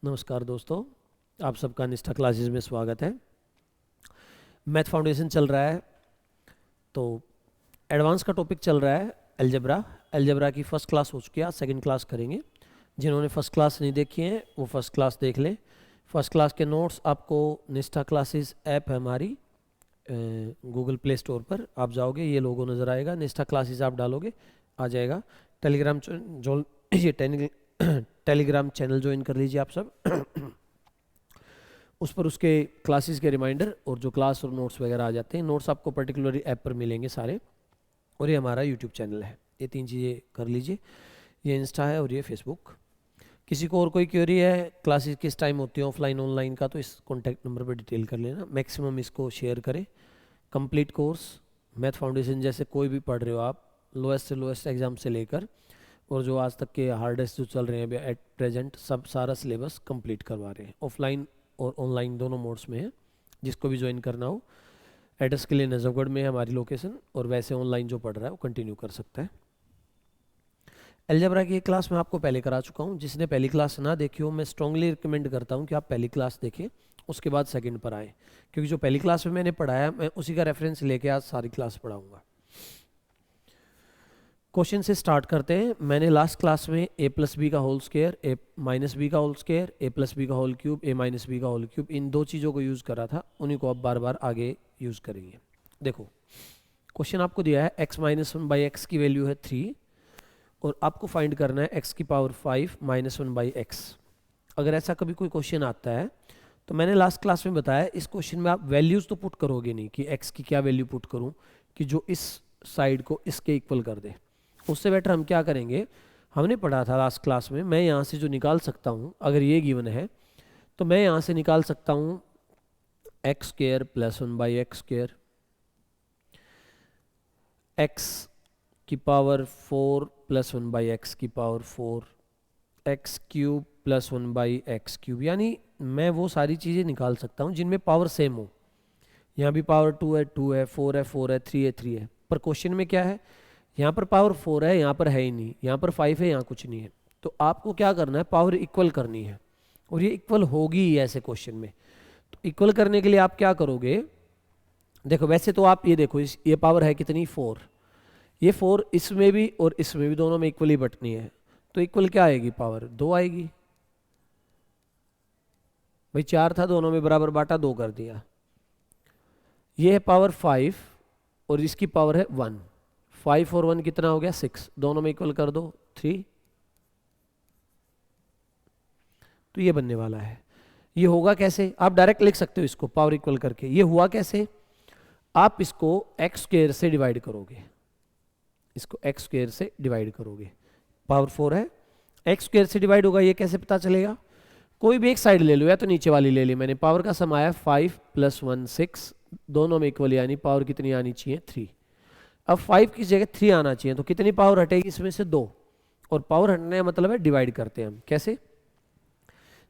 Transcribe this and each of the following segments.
नमस्कार दोस्तों, आप सबका निष्ठा क्लासेस में स्वागत है। मैथ फाउंडेशन चल रहा है तो एडवांस का टॉपिक चल रहा है अलजेब्रा की फर्स्ट क्लास हो चुकी है, आज सेकंड क्लास करेंगे। जिन्होंने फर्स्ट क्लास नहीं देखी है वो फर्स्ट क्लास देख लें। फर्स्ट क्लास के नोट्स आपको निष्ठा क्लासेस ऐप है हमारी, गूगल प्ले स्टोर पर आप जाओगे, ये लोगो नज़र आएगा, निष्ठा क्लासेस आप डालोगे आ जाएगा। टेलीग्राम जो ये टेलीग्राम चैनल ज्वाइन कर लीजिए आप सब उस पर उसके क्लासेस के रिमाइंडर और जो क्लास और नोट्स वगैरह आ जाते हैं। नोट्स आपको पर्टिकुलर ऐप पर मिलेंगे सारे, और ये हमारा यूट्यूब चैनल है। ये तीन चीज़ें कर लीजिए, ये इंस्टा है और ये फेसबुक। किसी को और कोई क्वेरी है क्लासेस किस टाइम होती है ऑफलाइन ऑनलाइन का, तो इस कॉन्टैक्ट नंबर पर डिटेल कर लेना। मैक्सिमम इसको शेयर करें। कंप्लीट कोर्स मैथ फाउंडेशन जैसे कोई भी पढ़ रहे हो आप, लोएस्ट से लोएस्ट एग्जाम से लेकर और जो आज तक के हार्डेस्ट जो चल रहे हैं अभी एट प्रेजेंट, सब सारा सिलेबस कंप्लीट करवा रहे हैं। ऑफलाइन और ऑनलाइन दोनों मोड्स में है, जिसको भी ज्वाइन करना हो। एड्रेस के लिए नजफगढ़ में है हमारी लोकेशन, और वैसे ऑनलाइन जो पढ़ रहा है वो कंटिन्यू कर सकता है। अलजेब्रा की एक क्लास मैं आपको पहले करा चुका हूँ। जिसने पहली क्लास ना देखी हो, मैं स्ट्रांगली रिकमेंड करता हूँ कि आप पहली क्लास देखें, उसके बाद सेकंड पर आए, क्योंकि जो पहली क्लास में मैंने पढ़ाया मैं उसी का रेफरेंस लेके आज सारी क्लास पढ़ाऊँगा। क्वेश्चन से स्टार्ट करते हैं। मैंने लास्ट क्लास में a प्लस बी का whole square, a minus B का whole square, a plus B का whole cube, a minus B का होल क्यूब, इन दो चीज़ों को यूज़ करा था, उन्हीं को अब बार बार आगे यूज़ करेंगे। देखो क्वेश्चन आपको दिया है x minus one by x की वैल्यू है 3 और आपको फाइंड करना है x की power 5 minus one by x. अगर ऐसा कभी कोई क्वेश्चन आता है तो मैंने लास्ट क्लास में बताया, इस क्वेश्चन में आप वैल्यूज़ तो पुट करोगे नहीं कि x की क्या वैल्यू पुट करूँ कि जो इस साइड को इसके इक्वल कर दे। उससे बेटर हम क्या करेंगे, हमने पढ़ा था लास्ट क्लास में, मैं यहाँ से जो निकाल सकता हूँ, अगर ये गिवन है तो मैं यहाँ से निकाल सकता हूँ x square plus one by x square, x की power 4 plus one by x की power 4, x cube plus one by x cube. यानी मैं वो सारी चीज़ें निकाल सकता हूँ जिनमें पावर सेम हो। यहाँ भी पावर 2 है 2 है, 4 है 4 है, 3 है 3 है, पर क्वेश्चन में क्या है, यहाँ पर पावर 4 है, यहाँ पर है ही नहीं, यहाँ पर 5 है, यहाँ कुछ नहीं है। तो आपको क्या करना है, पावर इक्वल करनी है, और ये इक्वल होगी ही ऐसे क्वेश्चन में। तो इक्वल करने के लिए आप क्या करोगे, देखो वैसे तो आप ये देखो, ये पावर है कितनी 4, ये 4 इसमें भी और इसमें भी दोनों में इक्वली बटनी है, तो इक्वल क्या आएगी, पावर 2 आएगी। भाई 4 था, दोनों में बराबर बांटा, 2 कर दिया। ये है पावर 5 और इसकी पावर है 1, 5 और 1 कितना हो गया 6, दोनों में इक्वल कर दो 3, तो ये बनने वाला है। ये होगा कैसे, आप डायरेक्ट लिख सकते हो इसको पावर इक्वल करके। ये हुआ कैसे, आप इसको एक्स स्क्वायर से डिवाइड करोगे, इसको एक्स स्क्वायर से डिवाइड करोगे, पावर 4 है, एक्स स्क्वायर से डिवाइड होगा। ये कैसे पता चलेगा, कोई भी एक साइड ले लो या तो नीचे वाली ले ली मैंने। पावर का सम आया 5 प्लस 1 6, दोनों में इक्वल, यानी पावर कितनी आनी चाहिए 3। अब 5 की जगह 3 आना चाहिए, तो कितनी पावर हटेगी इसमें से 2, और पावर हटने का मतलब है डिवाइड करते हैं हम। कैसे,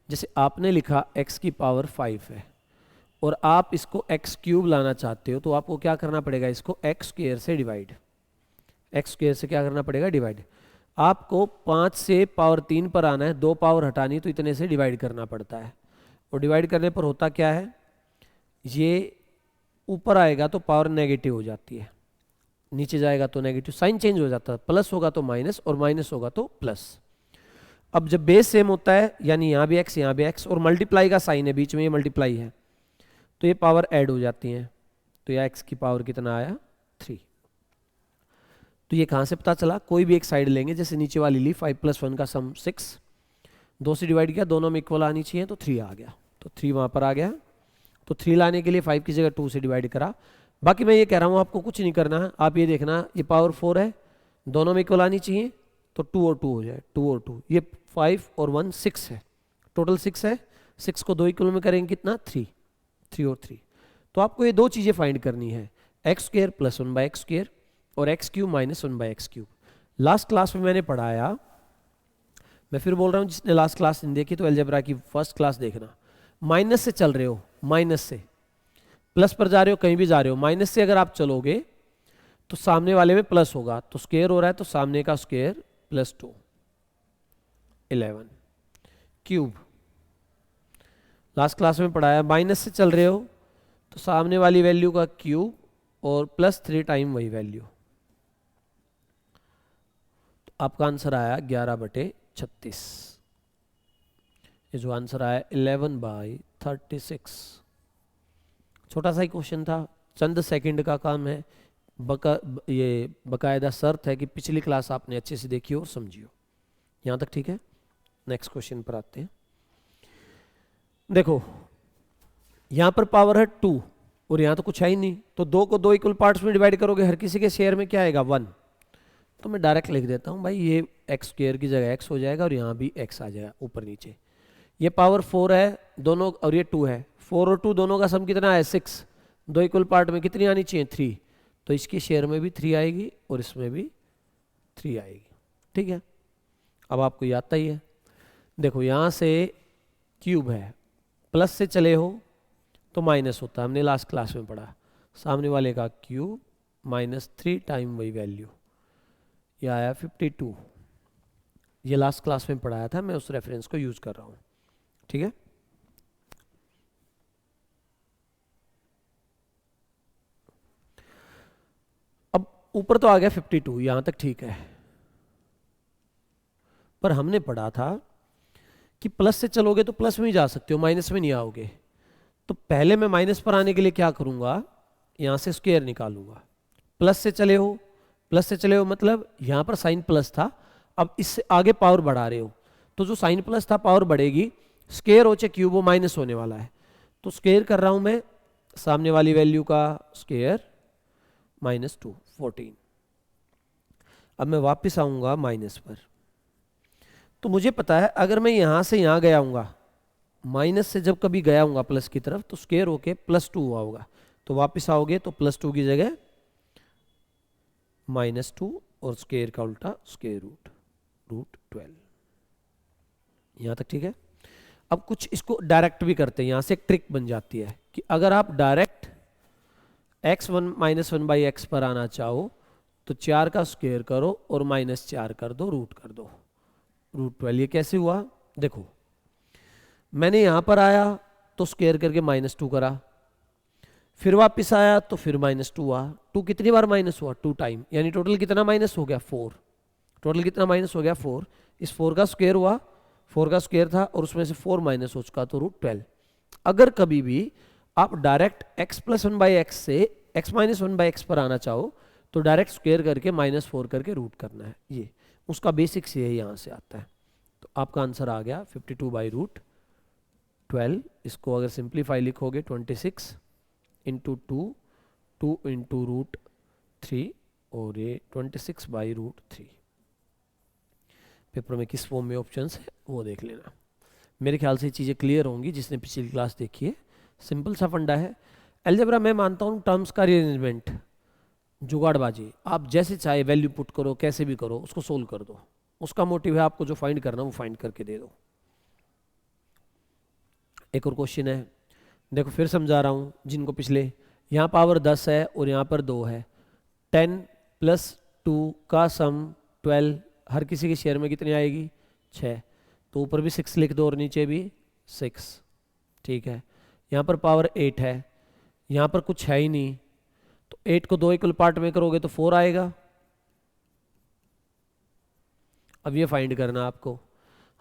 जैसे आपने लिखा x की पावर 5 है और आप इसको x क्यूब लाना चाहते हो, तो आपको क्या करना पड़ेगा, इसको x स्क्वायर से डिवाइड, x स्क्वायर से क्या करना पड़ेगा, डिवाइड। आपको 5 से पावर 3 पर आना है, 2 पावर हटानी, तो इतने से डिवाइड करना पड़ता है। और डिवाइड करने पर होता क्या है, ये ऊपर आएगा तो पावर नेगेटिव हो जाती है, नीचे जाएगा तो नेगेटिव, साइन चेंज हो जाता है, प्लस होगा तो माइनस और माइनस होगा तो प्लस। अब जब बेस सेम होता है, यानी यहाँ भी x यहाँ भी x, और मल्टीप्लाई का साइन है बीच में, ये मल्टीप्लाई है, तो ये पावर ऐड हो जाती हैं, तो यह x की पावर कितना आया 3। तो ये कहाँ से पता चला, कोई भी एक साइड लेंगे, जैसे नीचे वाली ली 5 प्लस 1 का सम 6, 2 से डिवाइड किया, दोनों में इक्वल आनी चाहिए, तो 3 आ गया, तो 3 वहाँ पर आ गया। तो 3 लाने के लिए 5 की जगह 2 से डिवाइड करा। बाकी मैं ये कह रहा हूँ आपको कुछ नहीं करना है, आप ये देखना, ये पावर 4 है, दोनों में इक्वल आनी चाहिए, तो 2 और 2 हो जाए, 2 और 2, ये 5 और 1 6 है, टोटल 6 है, 6 को 2 इक्वल में करेंगे कितना 3, 3 और 3। तो आपको ये दो चीज़ें फाइंड करनी है, x square plus 1 by x square और x cube minus 1 by x cube. Last class में मैंने पढ़ाया, मैं फिर बोल रहा हूँ, जिसने लास्ट क्लास नहीं देखी तो अलजेब्रा की फर्स्ट क्लास देखना। माइनस से चल रहे हो, माइनस से प्लस पर जा रहे हो, कहीं भी जा रहे हो, माइनस से अगर आप चलोगे तो सामने वाले में प्लस होगा, तो स्क्वायर हो रहा है, तो सामने का square plus 2 11 cube last class में पढ़ाया, माइनस से चल रहे हो तो सामने वाली वैल्यू का क्यूब और प्लस 3 टाइम वही वैल्यू, तो आपका आंसर आया 11/36। ये जो आंसर आया 11/36। छोटा सा ही क्वेश्चन था, चंद सेकंड का काम है। ये बकायदा शर्त है कि पिछली क्लास आपने अच्छे से देखी हो और समझी हो। यहाँ तक ठीक है? नेक्स्ट क्वेश्चन पर आते हैं। देखो यहाँ पर पावर है 2 और यहाँ तो कुछ है ही नहीं, तो 2 को 2 इक्वल पार्ट्स में डिवाइड करोगे, हर किसी के शेयर में क्या आएगा 1। तो मैं डायरेक्ट लिख देता हूँ भाई, ये एक्स स्क्वायर की जगह x हो जाएगा और यहाँ भी x आ जाएगा ऊपर नीचे। ये पावर 4 है दोनों और ये 2 है, 4 और 2 दोनों का सम कितना है 6। 2 इक्वल पार्ट में कितनी आनी चाहिए 3, तो इसकी शेयर में भी 3 आएगी और इसमें भी 3 आएगी। ठीक है, अब आपको याद आता ही है। देखो यहाँ से क्यूब है, प्लस से चले हो तो माइनस होता है, हमने लास्ट क्लास में पढ़ा। सामने वाले का क्यूब -3 टाइम वही वैल्यू, ये आया 52। ये लास्ट क्लास में पढ़ाया था, मैं उस रेफरेंस को यूज कर रहा हूँ। ठीक है, अब ऊपर तो आ गया 52, यहां तक ठीक है। पर हमने पढ़ा था कि प्लस से चलोगे तो प्लस में ही जा सकते हो, माइनस में नहीं आओगे। तो पहले मैं माइनस पर आने के लिए क्या करूंगा, यहां से स्क्वायर निकालूंगा। प्लस से चले हो, प्लस से चले हो मतलब यहां पर साइन प्लस था, अब इससे आगे पावर बढ़ा रहे हो, तो जो साइन प्लस था पावर बढ़ेगी, स्क्वायर हो चाहे क्यूब हो माइनस होने वाला है। तो स्क्वायर कर रहा हूं मैं, सामने वाली वैल्यू का स्क्वायर -2 14। अब मैं वापस आऊंगा माइनस पर, तो मुझे पता है अगर मैं यहां से यहां गया हूंगा, माइनस से जब कभी गया हूंगा प्लस की तरफ, तो स्क्वायर होके +2 हुआ होगा। तो वापस आओगे तो +2 की जगह -2 और स्क्वायर का उल्टा स्क्वायर रूट 12। यहां तक ठीक है? अब कुछ इसको डायरेक्ट भी करते हैं, यहां से एक ट्रिक बन जाती है कि अगर आप डायरेक्ट x1 -1/x पर आना चाहो तो 4 का स्क्वायर करो और -4 कर दो, रूट कर दो, रूट 12। ये कैसे हुआ? देखो मैंने यहां पर आया तो स्क्वायर करके -2 करा, फिर वापस आया तो फिर -2 हुआ। 2 कितनी बार माइनस हुआ? 2 टाइम, यानी टोटल कितना माइनस हो गया 4। टोटल कितना माइनस हो गया 4। इस 4 का स्क्वायर हुआ, 4 का स्क्वायर था और उसमें से 4 माइनस हो चुका, तो रूट 12। अगर कभी भी आप डायरेक्ट x + 1/x से x - 1/x पर आना चाहो तो डायरेक्ट स्क्वायर करके -4 करके रूट करना है, ये उसका बेसिक्स ये यहाँ से आता है। तो आपका आंसर आ गया 52/√12। इसको अगर सिंप्लीफाई लिखोगे 26 × 2, 2 × √3 और ये 26/√3। पेपर में किस फॉर्म में ऑप्शंस है वो देख लेना। मेरे ख्याल से चीज़ें क्लियर होंगी जिसने पिछली क्लास देखी है। सिंपल सा फंडा है अलजेब्रा। मैं मानता हूँ टर्म्स का रीअरेंजमेंट जुगाड़बाजी, आप जैसे चाहे वैल्यू पुट करो, कैसे भी करो, उसको सोल्व कर दो। उसका मोटिव है आपको जो फाइंड करना वो फाइंड करके दे दो। एक और क्वेश्चन है, देखो फिर समझा रहा हूँ जिनको पिछले, यहाँ पावर 10 है और यहाँ पर 2 है। 10 + 2 का सम 12, हर किसी के शेयर में कितनी आएगी 6, तो ऊपर भी 6 लिख दो और नीचे भी 6। ठीक है, यहाँ पर पावर 8 है, यहाँ पर कुछ है ही नहीं, तो 8 को 2 इक्वल पार्ट में करोगे तो 4 आएगा। अब ये फाइंड करना आपको,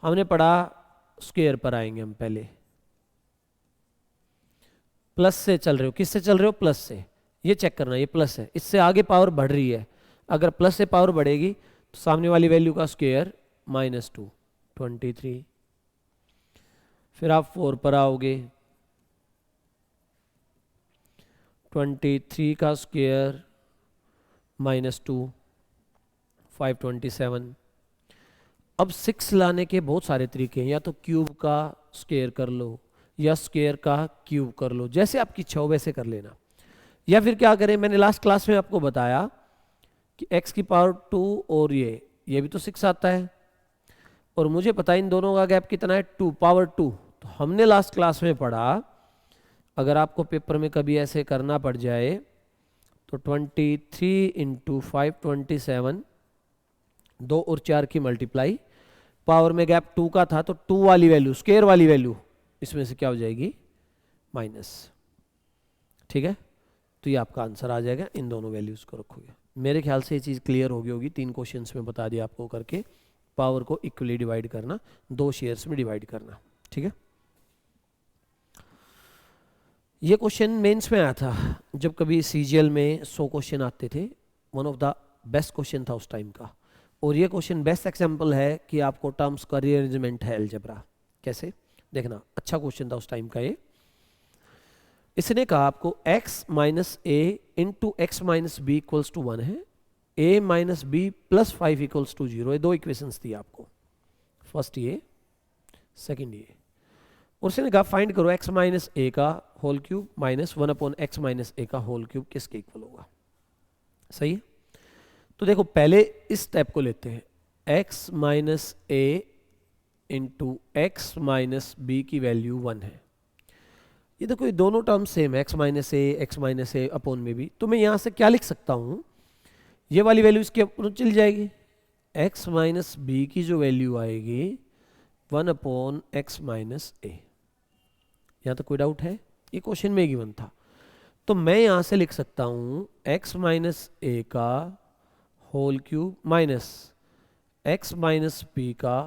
हमने पढ़ा स्क्वायर पर आएंगे हम पहले। प्लस से चल रहे हो, किससे चल रहे हो? प्लस से। ये चेक करना, ये प्लस है, इससे आगे पावर बढ़ रही है। अगर प्लस से पावर बढ़ेगी तो सामने वाली वैल्यू का स्क्वायर -2 23। फिर आप 4 पर आओगे, 23 का स्क्वायर -2 527। अब 6 लाने के बहुत सारे तरीके हैं, या तो क्यूब का स्क्वायर कर लो या स्क्वायर का क्यूब कर लो, जैसे आपकी इच्छा हो वैसे कर लेना। या फिर क्या करें, मैंने लास्ट क्लास में आपको बताया कि x की पावर 2 और ये भी तो 6 आता है, और मुझे पता है इन दोनों का गैप कितना है 2 पावर 2। तो हमने लास्ट क्लास में पढ़ा, अगर आपको पेपर में कभी ऐसे करना पड़ जाए तो 23 × 527, 2 और 4 की मल्टीप्लाई, पावर में गैप 2 का था तो 2 वाली वैल्यू, स्क्वायर वाली वैल्यू इसमें से क्या हो जाएगी माइनस। ठीक है, तो ये आपका आंसर आ जाएगा, इन दोनों वैल्यूज़ को रखोगे। मेरे ख्याल से ये चीज़ क्लियर हो गई होगी, 3 क्वेश्चंस में बता दिया आपको करके। पावर को इक्वली डिवाइड करना, 2 शेयर्स में डिवाइड करना। ठीक है, ये क्वेश्चन मेंस में आया था, जब कभी सीजीएल में 100 क्वेश्चन आते थे, one of the best question था उस टाइम का। और ये क्वेश्चन बेस्ट एग्जांपल है कि आपको टर्म्स का रीअरेंजमेंट है अलजेब्रा कैसे देखना। अच्छा क्वेश्चन था उस टाइम का ये। इसने कहा आपको x minus a into x minus B equals to 1 है, a minus B plus 5 equals to 0। ये 2 इक्वेशंस दी आपको, फर्स्ट ये, सेकंड ये। और उसने कहा फाइंड करो x माइनस ए का whole cube minus 1 upon x minus ए का होल क्यूब किसके इक्वल होगा। सही है, तो देखो पहले इस स्टेप को लेते हैं, x minus a into x minus B की वैल्यू 1 है। ये देखो ये दोनों टर्म सेम है, एक्स माइनस ए अपॉन में भी। तो मैं यहाँ से क्या लिख सकता हूँ, ये वाली वैल्यू इसके ऊपर चली जाएगी, एक्स माइनस बी की जो वैल्यू आएगी 1 अपॉन एक्स माइनस ए। यहाँ तक कोई डाउट है, ये क्वेश्चन में गिवन था। तो मैं यहाँ से लिख सकता हूँ एक्स माइनस ए का whole cube minus x minus B का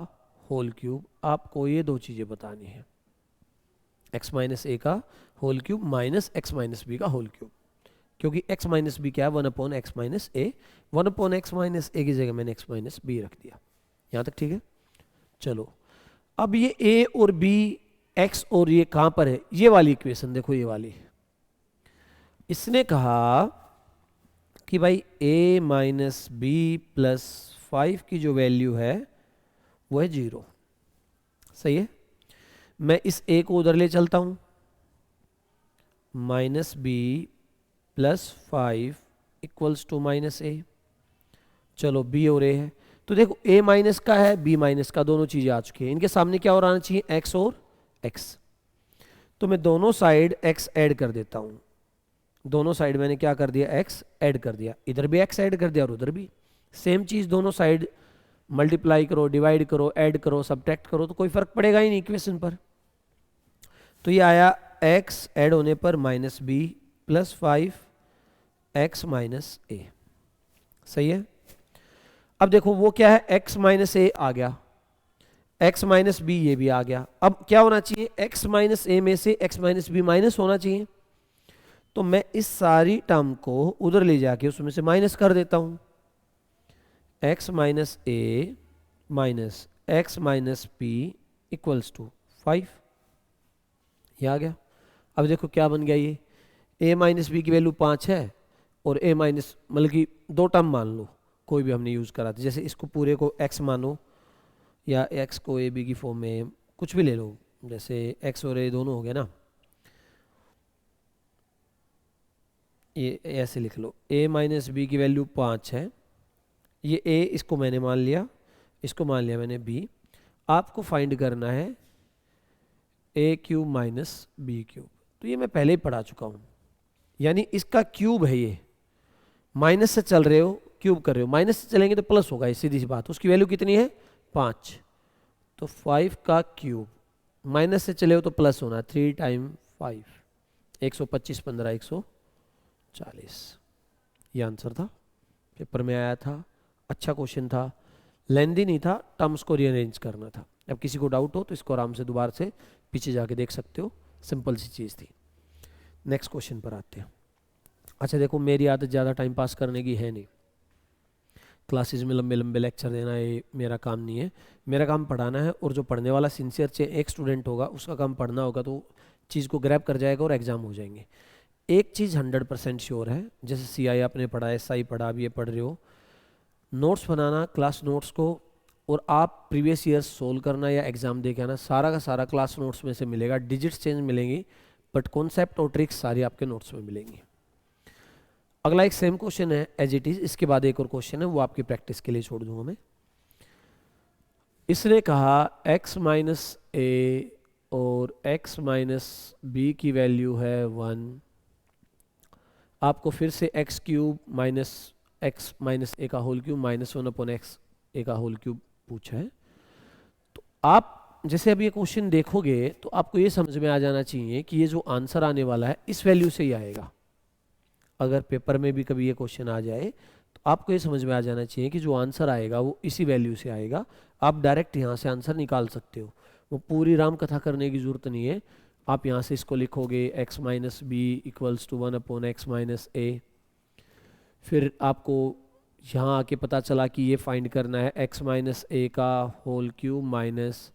होल क्यूब। आपको ये 2 चीज़ें बतानी है, एक्स माइनस ए का whole cube minus x minus B का होल क्यूब। क्योंकि एक्स माइनस बी क्या है, 1 upon x minus a. 1 upon x minus a की जगह मैंने एक्स माइनस बी रख दिया। यहाँ तक ठीक है। चलो अब ये ए और बी, एक्स और ये कहाँ पर है, ये वाली इक्वेशन देखो, ये वाली। इसने कहा कि भाई a माइनस बी प्लस 5 की जो वैल्यू है वो है 0। सही है, मैं इस a को उधर ले चलता हूं, minus B plus 5 equals to minus A. चलो b और a है, तो देखो a माइनस का है, b माइनस का, दोनों चीजें आ चुकी हैं। इनके सामने क्या और आना चाहिए, x और x। तो मैं दोनों साइड x ऐड कर देता हूं। दोनों साइड मैंने क्या कर दिया, x ऐड कर दिया, इधर भी x ऐड कर दिया और उधर भी सेम चीज। दोनों साइड मल्टीप्लाई करो, डिवाइड करो, ऐड करो, सब्ट्रैक्ट करो, तो कोई फर्क पड़ेगा ही नहीं इक्वेशन पर। तो ये आया x ऐड होने पर minus B plus 5 x minus A. सही है, अब देखो वो क्या है, x माइनस ए आ गया, x माइनस बी ये भी आ गया। अब क्या होना चाहिए, x माइनस ए में से x माइनस बी माइनस होना चाहिए। तो मैं इस सारी टर्म को उधर ले जाके उसमें से माइनस कर देता हूं, x minus a minus x minus B equals to 5। ये आ गया। अब देखो क्या बन गया, ये a माइनस बी की वैल्यू 5 है और a माइनस, मतलब कि 2 टर्म मान लो, कोई भी हमने यूज करा था, जैसे इसको पूरे को x मानो या x को a b की फॉर्म में कुछ भी ले लो, जैसे x और a दोनों हो गए ना, ये ऐसे लिख लो, a माइनस बी की वैल्यू 5 है, ये a इसको मैंने मान लिया, इसको मान लिया मैंने b। आपको फाइंड करना है a cube minus b cube. तो ये मैं पहले ही पढ़ा चुका हूँ, यानी इसका क्यूब है ये, माइनस से चल रहे हो क्यूब कर रहे हो, माइनस से चलेंगे तो प्लस होगा, सीधी सी बात। उसकी वैल्यू कितनी है 5, तो 5 का क्यूब, माइनस से चले हो तो प्लस होना, 3 टाइम 5 125 15 140। ये आंसर था, पेपर में आया था, अच्छा क्वेश्चन था, लेंदी नहीं था, टर्म्स को रीअरेंज करना था। अब किसी को डाउट हो तो इसको आराम से दोबारा से पीछे जाके देख सकते हो, सिंपल सी चीज़ थी। नेक्स्ट क्वेश्चन पर आते हैं। अच्छा देखो, मेरी आदत ज़्यादा टाइम पास करने की है नहीं, क्लासेस में लंबे लंबे लेक्चर देना ये मेरा काम नहीं है। मेरा काम पढ़ाना है, और जो पढ़ने वाला सिंसियर एक स्टूडेंट होगा उसका काम पढ़ना होगा, तो चीज़ को ग्रैब कर जाएगा और एग्जाम हो जाएंगे। एक चीज़ 100% श्योर है, जैसे CI आपने पढ़ा, SI पढ़ा, अब ये पढ़ रहे हो, नोट्स बनाना क्लास नोट्स को, और आप प्रीवियस ईयर सोल्व करना या एग्जाम दे के आना, सारा का सारा क्लास नोट्स में से मिलेगा। डिजिट्स चेंज मिलेंगी बट कॉन्सेप्ट और ट्रिक्स सारी आपके नोट्स में मिलेंगी। अगला एक सेम क्वेश्चन है एज इट इज, इसके बाद एक और क्वेश्चन है, वो आपकी प्रैक्टिस के लिए छोड़ दूंगा मैं। इसने कहा x माइनस ए और x माइनस बी की वैल्यू है 1। आपको फिर से x cube minus x minus ए का whole cube minus 1 upon x A का होल क्यूब पूछा है। तो आप जैसे अब ये क्वेश्चन देखोगे तो आपको ये समझ में आ जाना चाहिए कि ये जो आंसर आने वाला है इस वैल्यू से ही आएगा। अगर पेपर में भी कभी ये क्वेश्चन आ जाए तो आपको ये समझ में आ जाना चाहिए कि जो आंसर आएगा वो इसी वैल्यू से आएगा। आप डायरेक्ट यहाँ से आंसर निकाल सकते हो, वो पूरी राम कथा करने की ज़रूरत नहीं है। आप यहाँ से इसको लिखोगे x minus B equals to 1/x minus A. फिर आपको यहाँ आके पता चला कि ये फाइंड करना है x माइनस ए का whole cube minus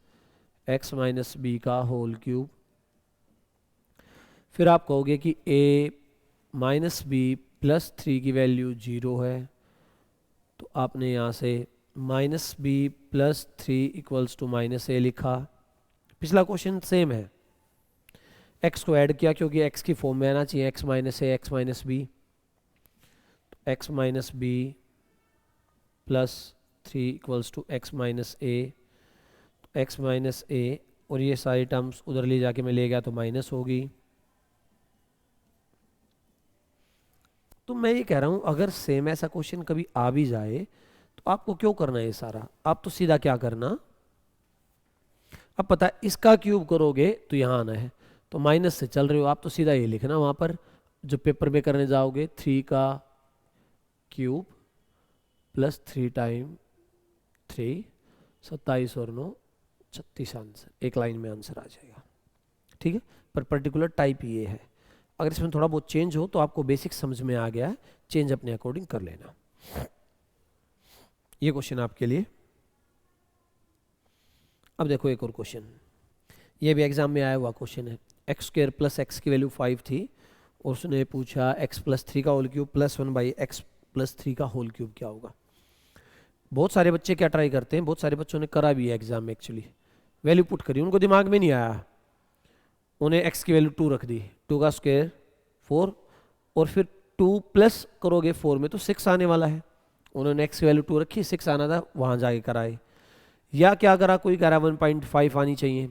x minus B का होल क्यूब। फिर आप कहोगे कि a माइनस बी प्लस 3 की वैल्यू 0 है, तो आपने यहाँ से minus B plus 3 equals to minus A लिखा। पिछला क्वेश्चन सेम है, x को ऐड किया क्योंकि x की फॉर्म में आना चाहिए x minus A x minus B, तो x minus B plus 3 equals to x minus A, x minus A और ये सारी टर्म्स उधर ले जाके मैं ले गया तो माइनस होगी। तो मैं ये कह रहा हूँ अगर सेम ऐसा क्वेश्चन कभी आ भी जाए तो आपको क्यों करना है ये सारा, आप तो सीधा क्या करना, अब पता है इसका क्यूब करोगे तो यहाँ आना है, तो माइनस से चल रहे हो आप तो सीधा ये लिखना वहाँ पर जो पेपर में करने जाओगे 3 का क्यूब प्लस 3 टाइम 3, 27 और 9 36 आंसर, एक लाइन में आंसर आ जाएगा। ठीक है, पर पर्टिकुलर टाइप ये है। अगर इसमें थोड़ा बहुत चेंज हो तो आपको बेसिक समझ में आ गया है, चेंज अपने अकॉर्डिंग कर लेना। ये क्वेश्चन आपके लिए। अब देखो एक और क्वेश्चन, ये भी एग्जाम में आया हुआ क्वेश्चन है। एक्स स्क्वायर प्लस एक्स की वैल्यू 5 थी और उसने पूछा एक्स प्लस 3 का whole cube plus 1/x plus 3 का होल क्यूब क्या होगा। बहुत सारे बच्चे क्या ट्राई करते हैं, बहुत सारे बच्चों ने करा भी है एग्जाम में, एक्चुअली वैल्यू पुट करी, उनको दिमाग में नहीं आया, उन्हें x की वैल्यू 2 रख दी, 2 का स्क्वायर 4 और फिर 2 प्लस करोगे 4 में तो 6 आने वाला है, उन्होंने x की वैल्यू 2 रखी, 6 आना था, वहाँ जाके कराए। या क्या करा, कोई कह रहा 1.5 आनी चाहिए,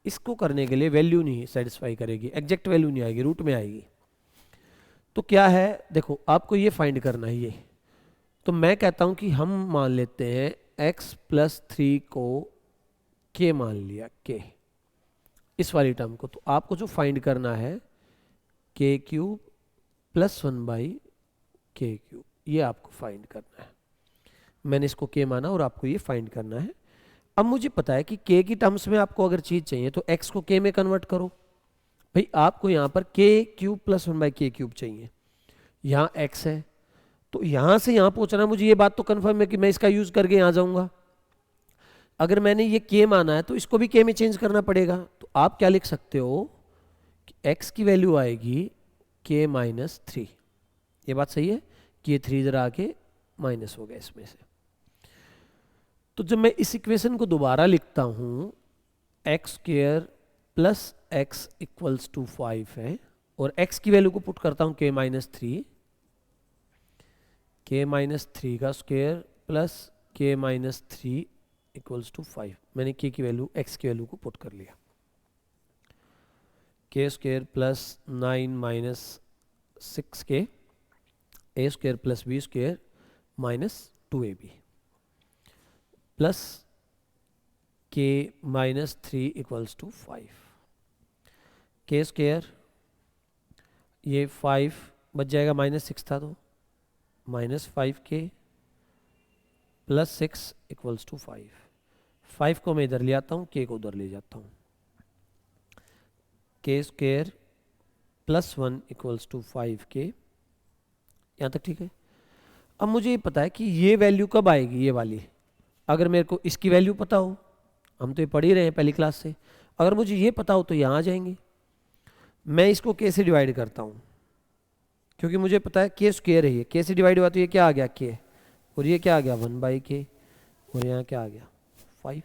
इसको करने के लिए वैल्यू नहीं सेटिस्फाई करेगी, एग्जैक्ट वैल्यू नहीं आएगी, रूट में आएगी। तो क्या है, देखो आपको ये फाइंड करना है ये, तो मैं कहता हूं कि हम मान लेते हैं x प्लस 3 को k मान लिया, k इस वाली टर्म को, तो आपको जो फाइंड करना है k cube plus 1/k cube, ये आपको फाइंड करना है। मैंने इसको k माना और आपको ये फाइंड करना है। अब मुझे पता है कि k की टर्म्स में आपको अगर चीज चाहिए तो x को k में कन्वर्ट करो। भाई आपको यहां पर k cube plus 1/k cube चाहिए, यहाँ x है, तो यहां से यहां पहुंचना, मुझे ये बात तो कंफर्म है कि मैं इसका यूज करके यहां जाऊंगा। अगर मैंने ये k माना है तो इसको भी k में चेंज करना पड़ेगा, तो आप क्या लिख सकते हो कि x की वैल्यू आएगी k माइनस 3। ये बात सही है कि ये 3 इधर आके माइनस हो गया इसमें से। तो जब मैं इस इक्वेशन को दोबारा लिखता हूं, x square plus x equals to 5 है और x की वैल्यू को पुट करता हूं k माइनस 3, k माइनस 3 का square plus k minus 3 equals to 5। मैंने k की वैल्यू x की वैल्यू को पुट कर लिया, k square plus 9 minus 6k a square plus b square minus 2ab plus k minus 3 equals to 5। k square ये 5 बच जाएगा, माइनस 6 था तो minus 5k plus 6 equals to 5। 5 को मैं इधर ले आता हूँ, k को उधर ले जाता हूँ, k square plus 1 equals to 5k। यहाँ तक ठीक है। अब मुझे ये पता है कि ये वैल्यू कब आएगी, ये वाली, अगर मेरे को इसकी वैल्यू पता हो, हम तो ये पढ़ ही रहे हैं पहली क्लास से, अगर मुझे ये पता हो तो यहाँ आ जाएंगे। मैं इसको k से डिवाइड करता हूँ क्योंकि मुझे पता है k स्क्वायर है, ये k से डिवाइड हुआ तो ये क्या आ गया k, और ये क्या आ गया 1/k, और यहाँ क्या आ गया 5,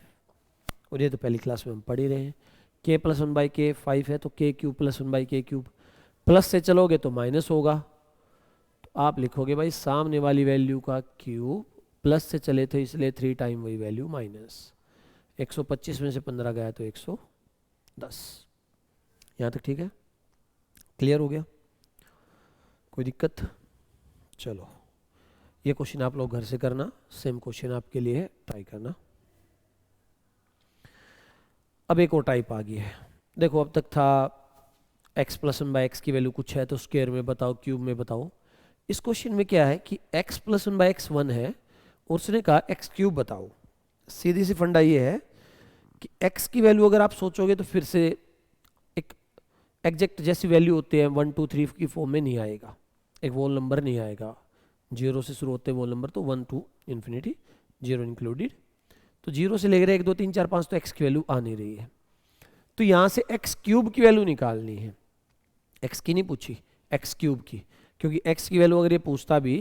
और ये तो पहली क्लास में हम पढ़ ही रहे हैं। k प्लस 1/k 5 है तो k cube plus 1/k cube, plus से चलोगे तो माइनस होगा, तो आप लिखोगे भाई सामने वाली वैल्यू का क्यूब, प्लस से चले थे इसलिए 3 टाइम वही वैल्यू माइनस, 125 में से 15 गया तो 110। यहाँ तक ठीक है, क्लियर हो गया, कोई दिक्कत। चलो ये क्वेश्चन आप लोग घर से करना, सेम क्वेश्चन आपके लिए है, ट्राई करना। अब एक और टाइप आ गई है। देखो अब तक था x plus one by x की वैल्यू कुछ है तो स्क्वायर में बताओ, क्यूब में बताओ। इस क्वेश्चन में क्या है कि x plus one by x 1 है और उसने कहा x क्यूब बताओ। सीधी सी फंडा ये है कि x की वैल्यू अगर आप सोचोगे तो फिर से एक एग्जैक्ट जैसी वैल्यू होती है 1 2 3 की फॉर्म में नहीं आएगा, एक वोल नंबर नहीं आएगा, 0 से शुरू होते हैं वोल नंबर, तो 1 2 इन्फिनिटी 0 इंक्लूडेड, तो 0 से लेकर 1 2 3 4 5 तो x की वैल्यू आ नहीं रही है। तो यहाँ से x क्यूब की वैल्यू निकालनी है, x की नहीं पूछी, x क्यूब की, क्योंकि x की वैल्यू अगर ये पूछता भी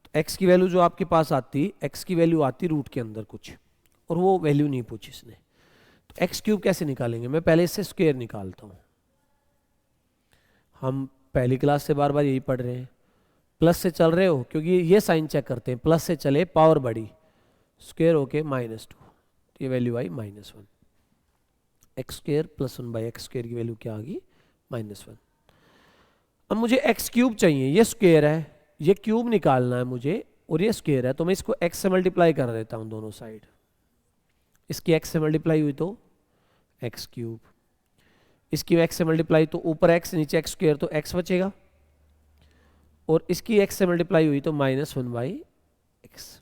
तो x की वैल्यू जो आपके पास आती, x की वैल्यू आती रूट के अंदर कुछ, और वो वैल्यू नहीं पूछी इसने। तो x क्यूब कैसे निकालेंगे, मैं पहले इससे स्क्वायर निकालता हूँ। हम पहली क्लास से बार बार यही पढ़ रहे हैं, प्लस से चल रहे हो क्योंकि ये साइन चेक करते हैं, प्लस से चले पावर बढ़ी, स्क्वायर होके -2, तो ये value I -1। X square plus 1 by x square की वैल्यू क्या आ गई, -1। अब मुझे एक्स क्यूब चाहिए, ये स्क्वायर है, ये क्यूब निकालना है मुझे, और ये स्क्वायर है, तो मैं इसको x से मल्टीप्लाई कर देता हूँ दोनों साइड। इसकी x से मल्टीप्लाई हुई तो एक्स क्यूब, इसकी x से मल्टीप्लाई तो ऊपर x नीचे एक्स स्क्वायर, तो x बचेगा, और इसकी x से मल्टीप्लाई हुई तो -1 by x,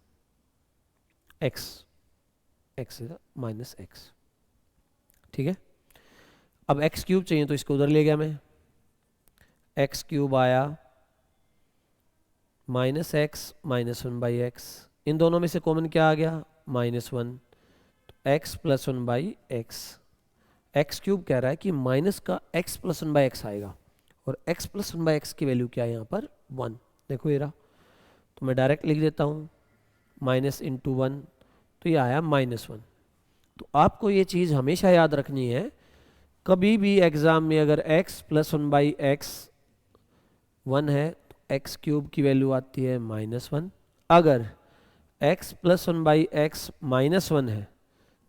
x minus x, ठीक है। अब एक्स क्यूब चाहिए तो इसको उधर ले गया मैं, एक्स क्यूब आया -x -1 बाई एक्स, इन दोनों में से कॉमन क्या आ गया, -1, तो x plus 1 by x. X cube कह रहा है कि माइनस का x प्लस 1 बाई एक्स आएगा, और x प्लस 1 बाई एक्स की वैल्यू क्या है यहाँ पर 1, देखो ये रहा, तो मैं डायरेक्ट लिख देता हूँ माइनस इंटू 1, तो ये आया -1। तो आपको ये चीज़ हमेशा याद रखनी है, कभी भी एग्जाम में अगर x प्लस 1 बाई एक्स 1 है तो x क्यूब की वैल्यू आती है -1, अगर x प्लस 1 बाई एक्स -1 है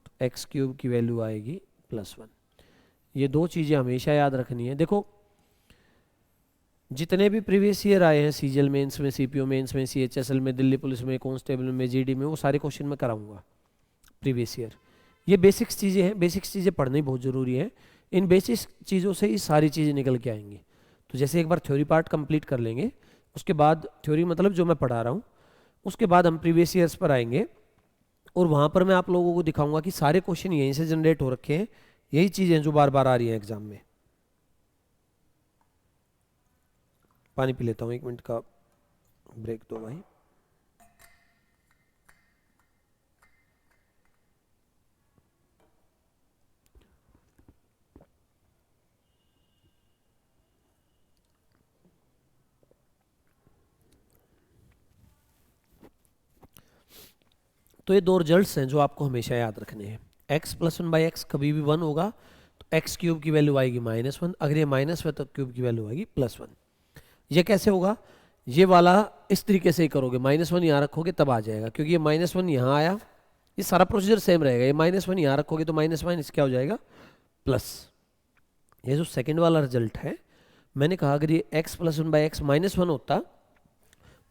तो x क्यूब की वैल्यू आएगी +1। ये दो चीज़ें हमेशा याद रखनी है। देखो जितने भी प्रीवियस ईयर आए हैं सीजीएल मेंस में, सीपीओ मेंस में, सीएचएसएल में, दिल्ली पुलिस में, कांस्टेबल में, जीडी में, वो सारे क्वेश्चन मैं कराऊंगा प्रीवियस ईयर। ये बेसिक्स चीज़ें हैं, बेसिक्स चीज़ें पढ़नी बहुत ज़रूरी है, इन बेसिक चीज़ों से ही सारी चीज़ें निकल के आएंगी। तो जैसे एक बार थ्योरी पार्ट कंप्लीट कर लेंगे, उसके बाद थ्योरी मतलब जो मैं पढ़ा रहा हूँ, उसके बाद हम प्रीवियस ईयर्स पर आएंगे, और वहाँ पर मैं आप लोगों को दिखाऊंगा कि सारे क्वेश्चन यहीं से जनरेट हो रखे हैं, यही चीज़ें जो बार बार आ रही हैं एग्जाम में। पानी पी लेता हूँ, 1 मिनट का ब्रेक दो भाई। तो ये दो रिजल्ट्स हैं जो आपको हमेशा याद रखने हैं। x प्लस 1 बाई एक्स कभी भी 1 होगा तो x क्यूब की वैल्यू आएगी -1, अगर ये माइनस है तो क्यूब की वैल्यू आएगी +1। ये कैसे होगा, ये वाला इस तरीके से ही करोगे, -1 यहाँ रखोगे तब आ जाएगा, क्योंकि ये -1 यहाँ आया, ये सारा प्रोसीजर सेम रहेगा, ये -1 यहाँ रखोगे तो -1 क्या हो जाएगा प्लस। ये जो सेकेंड वाला रिजल्ट है, मैंने कहा अगर ये x प्लस 1 बाई एक्स -1 होता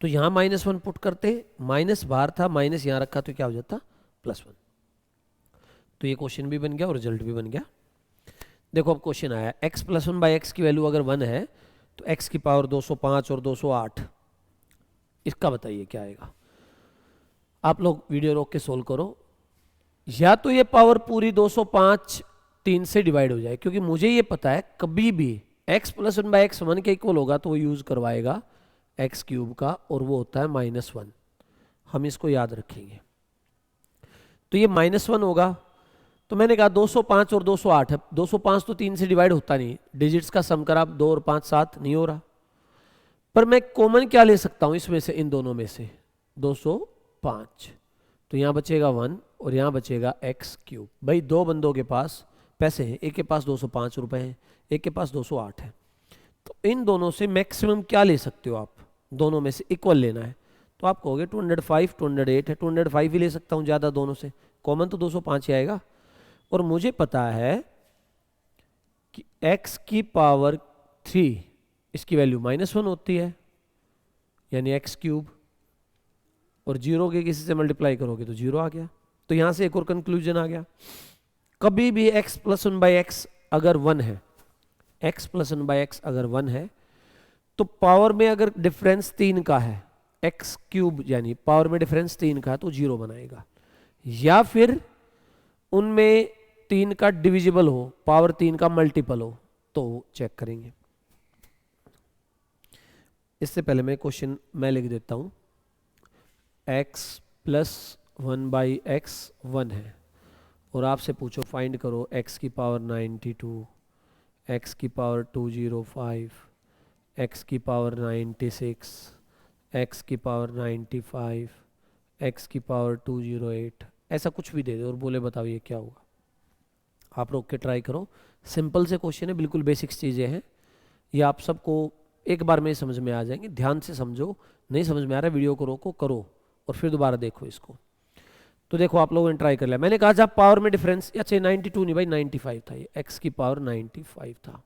तो यहाँ -1 पुट करते, माइनस बाहर था, माइनस यहाँ रखा तो क्या हो जाता +1। तो ये क्वेश्चन भी बन गया और रिजल्ट भी बन गया। देखो अब क्वेश्चन आया, x प्लस 1 बाई एक्स की वैल्यू अगर 1 है तो x की पावर 205 और 208, इसका बताइए क्या आएगा। आप लोग वीडियो रोक के सोल्व करो, या तो ये पावर पूरी 205 3 से डिवाइड हो जाए, क्योंकि मुझे ये पता है कभी भी x प्लस 1 बाई एक्स 1 के इक्वल होगा तो वो यूज करवाएगा एक्स क्यूब का, और वो होता है -1, हम इसको याद रखेंगे। तो ये -1 होगा, तो मैंने कहा 205 और 208 है, 205 तो 3 से डिवाइड होता नहीं, डिजिट्स का सम करा 2 और 5 7 नहीं हो रहा, पर मैं कॉमन क्या ले सकता हूं इसमें से, इन दोनों में से 205, तो यहाँ बचेगा 1 और यहाँ बचेगा एक्स क्यूब। भाई दो बंदों के पास पैसे हैं, एक के पास 205 रुपए हैं, एक के पास 208 है, तो इन दोनों से मैक्सिमम क्या ले सकते हो आप, दोनों में से इक्वल लेना है, तो आप कहोगे 205 208 है, 205 ही ले सकता हूँ ज़्यादा, दोनों से कॉमन तो 205 ही आएगा, और मुझे पता है कि x की पावर 3 इसकी वैल्यू -1 होती है, यानी एक्स क्यूब, और 0 के किसी से मल्टीप्लाई करोगे तो 0 आ गया। तो यहाँ से एक और कंक्लूजन आ गया, कभी भी x plus one by x अगर 1 है, x plus one by x अगर 1 है, तो पावर में अगर डिफरेंस 3 का है, x क्यूब यानी पावर में डिफरेंस 3 का है तो 0 बनाएगा, या फिर उनमें 3 का डिविजिबल हो, पावर 3 का मल्टीपल हो तो चेक करेंगे। इससे पहले मैं क्वेश्चन मैं लिख देता हूं, x plus one by x 1 है और आपसे पूछो फाइंड करो x की पावर 92, x की पावर 205, x की पावर 96, x की पावर 95, x की पावर 208, ऐसा कुछ भी दे दे और बोले बताओ ये क्या होगा। आप रोक के ट्राई करो, सिंपल से क्वेश्चन है, बिल्कुल बेसिक्स चीज़ें हैं, ये आप सबको एक बार में ही समझ में आ जाएंगे। ध्यान से समझो, नहीं समझ में आ रहा है वीडियो को रोको, करो और फिर दोबारा देखो इसको। तो देखो आप लोगों ने ट्राई कर लिया, मैंने कहा जब पावर में डिफरेंस, अच्छा 92 नहीं भाई 95 था, ये x की पावर 95 था,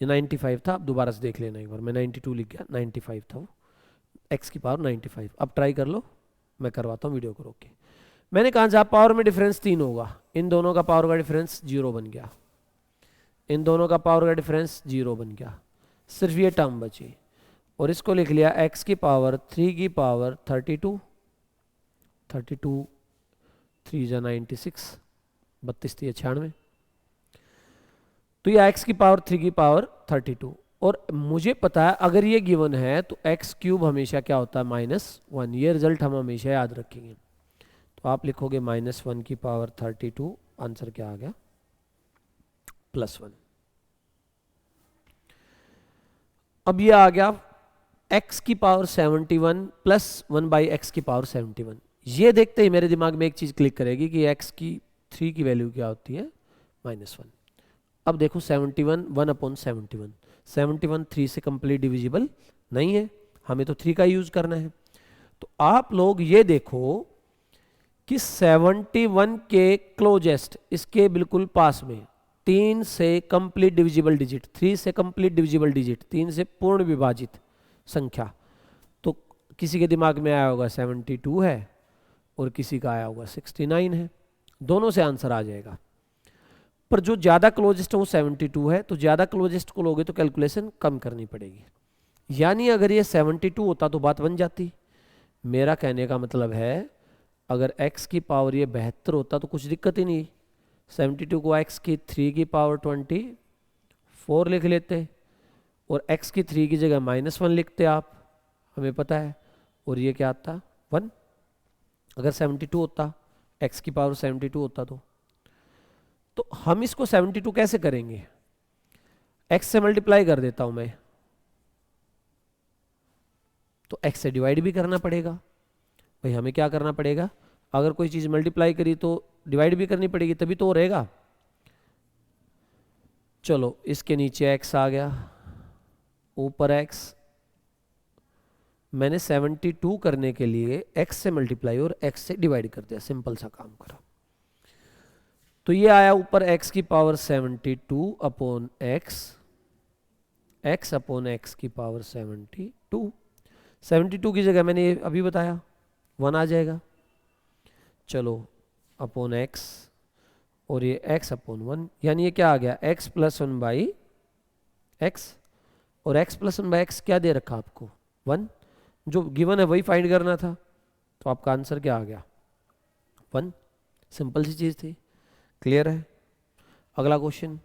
ये 95 था। अब दोबारा से देख लेना एक बार, मैं 92 लिख गया, 95 था वो, x की पावर 95। अब ट्राई कर लो, मैं करवाता हूँ वीडियो को रोक के। मैंने कहा जहाँ पावर में डिफरेंस 3 होगा, इन दोनों का पावर का डिफरेंस 0 बन गया, इन दोनों का पावर का डिफरेंस 0 बन गया, सिर्फ ये टर्म बची और इसको लिख लिया x की पावर 3 की पावर 32, 32 3 जा 96, 32 3 96, तो ये x की पावर 3 की पावर 32। और मुझे पता है अगर ये गिवन है तो x क्यूब हमेशा क्या होता है -1, ये रिजल्ट हम हमेशा याद रखेंगे। तो आप लिखोगे -1 की पावर 32, आंसर क्या आ गया +1। अब ये आ गया x की पावर 71 प्लस 1 बाई एक्स की पावर 71। ये देखते ही मेरे दिमाग में एक चीज क्लिक करेगी कि x की 3 की वैल्यू क्या होती है -1। अब देखो 71 1 अपॉन 71, 71 3 से कंप्लीट डिविजिबल नहीं है, हमें तो 3 का यूज करना है। तो आप लोग ये देखो कि 71 के क्लोजेस्ट, इसके बिल्कुल पास में 3 से कंप्लीट डिविजिबल डिजिट, 3 से कंप्लीट डिविजिबल डिजिट, 3 से पूर्ण विभाजित संख्या, तो किसी के दिमाग में आया होगा 72 है और किसी का आया होगा 69 है, दोनों से आंसर आ जाएगा। पर जो ज़्यादा क्लोजेस्ट है वो 72 है, तो ज़्यादा क्लोजेस्ट को लोगे तो कैलकुलेशन कम करनी पड़ेगी, यानी अगर ये 72 होता तो बात बन जाती। मेरा कहने का मतलब है अगर x की पावर ये 72 होता तो कुछ दिक्कत ही नहीं, 72 को x की 3 की पावर 24 लिख लेते और x की 3 की जगह -1 लिखते आप, हमें पता है, और ये क्या आता 1। अगर 72 होता, x की पावर 72 होता तो हम इसको 72 कैसे करेंगे, x से मल्टीप्लाई कर देता हूं मैं, तो x से डिवाइड भी करना पड़ेगा। भाई हमें क्या करना पड़ेगा, अगर कोई चीज मल्टीप्लाई करी तो डिवाइड भी करनी पड़ेगी, तभी तो रहेगा। चलो इसके नीचे x आ गया, ऊपर x, मैंने 72 करने के लिए x से मल्टीप्लाई और x से डिवाइड कर दिया, सिंपल सा काम करा। तो ये आया ऊपर x की power 72 upon x upon x की पावर 72, 72 की जगह मैंने अभी बताया 1 आ जाएगा। चलो अपॉन x और ये x अपॉन 1, यानी ये क्या आ गया x प्लस 1 बाई एक्स, और x प्लस 1 बाई एक्स क्या दे रखा आपको 1, जो गिवन है वही फाइंड करना था, तो आपका आंसर क्या आ गया 1। सिंपल सी चीज थी, क्लियर है। अगला क्वेश्चन,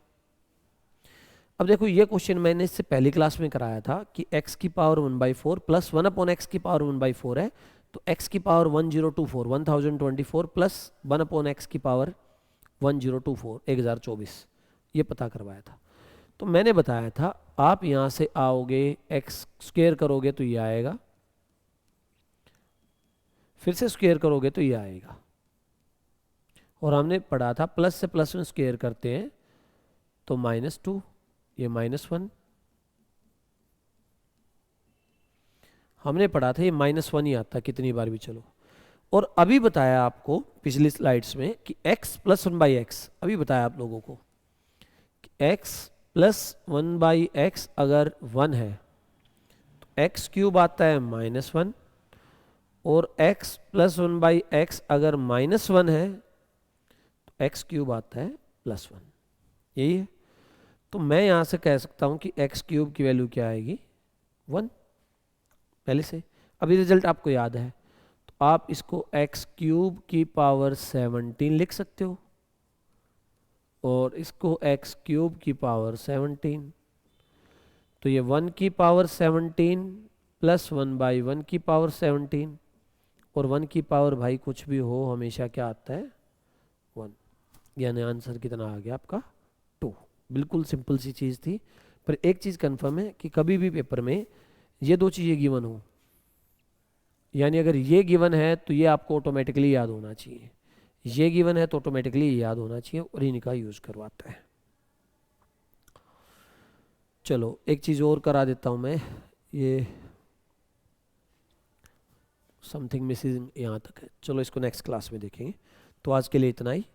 अब देखो ये क्वेश्चन मैंने इससे पहली क्लास में कराया था कि x की पावर 1/4 प्लस 1 अपॉन एक्स की पावर 1/4 है, तो x की पावर 1024 1024 प्लस 1 अपॉन एक्स की पावर 1024 1024, ये पता करवाया था। तो मैंने बताया था आप यहां से आओगे x स्क्वायर करोगे तो ये आएगा, फिर से स्क्वायर करोगे तो ये आएगा, और हमने पढ़ा था प्लस से प्लस में स्क्वायर करते हैं तो -2, ये -1, हमने पढ़ा था ये -1 ही आता कितनी बार भी चलो। और अभी बताया आपको पिछली स्लाइड्स में कि x प्लस 1 बाई एक्स, अभी बताया आप लोगों को कि x प्लस 1 बाई एक्स अगर 1 है तो x क्यूब आता है -1, और x प्लस 1 बाई एक्स अगर -1 है तो एक्स क्यूब आता है +1, यही है। तो मैं यहाँ से कह सकता हूँ कि एक्स क्यूब की वैल्यू क्या आएगी 1 पहले से। अभी रिजल्ट आपको याद है, तो आप इसको एक्स क्यूब की पावर 17 लिख सकते हो और इसको एक्स क्यूब की पावर 17, तो ये 1 की पावर 17 प्लस 1/1 की पावर 17, और 1 की पावर भाई कुछ भी हो हमेशा क्या आता है 1, यानी आंसर कितना आ गया आपका 2। बिल्कुल सिंपल सी चीज़ थी, पर एक चीज़ कंफर्म है कि कभी भी पेपर में ये दो चीज़ें गिवन हो, यानी अगर ये गिवन है तो ये आपको ऑटोमेटिकली याद होना चाहिए, ये गिवन है तो ऑटोमेटिकली याद होना चाहिए, और इनका यूज़ करवाता है। चलो एक चीज़ और करा देता हूँ मैं, ये समथिंग मिसिंग यहाँ तक है, चलो इसको नेक्स्ट क्लास में देखेंगे। तो आज के लिए इतना ही,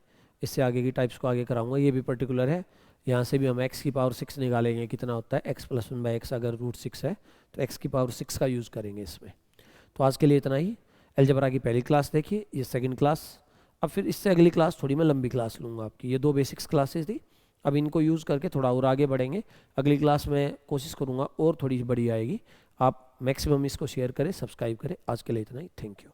इससे आगे की टाइप्स को आगे कराऊंगा। ये भी पर्टिकुलर है, यहाँ से भी हम x की पावर 6 निकालेंगे, कितना होता है x + 1/x, अगर √6 है तो x की पावर 6 का यूज़ करेंगे इसमें। तो आज के लिए इतना ही। अलजेब्रा की पहली क्लास देखिए, ये सेकंड क्लास, अब फिर इससे अगली क्लास थोड़ी मैं लंबी क्लास लूँगा आपकी। ये 2 बेसिक्स क्लासेस थी, अब इनको यूज़ करके थोड़ा और आगे बढ़ेंगे। अगली क्लास में कोशिश करूँगा और थोड़ी बड़ी आएगी। आप मैक्सिमम इसको शेयर करें, सब्सक्राइब करें। आज के लिए इतना ही, थैंक यू।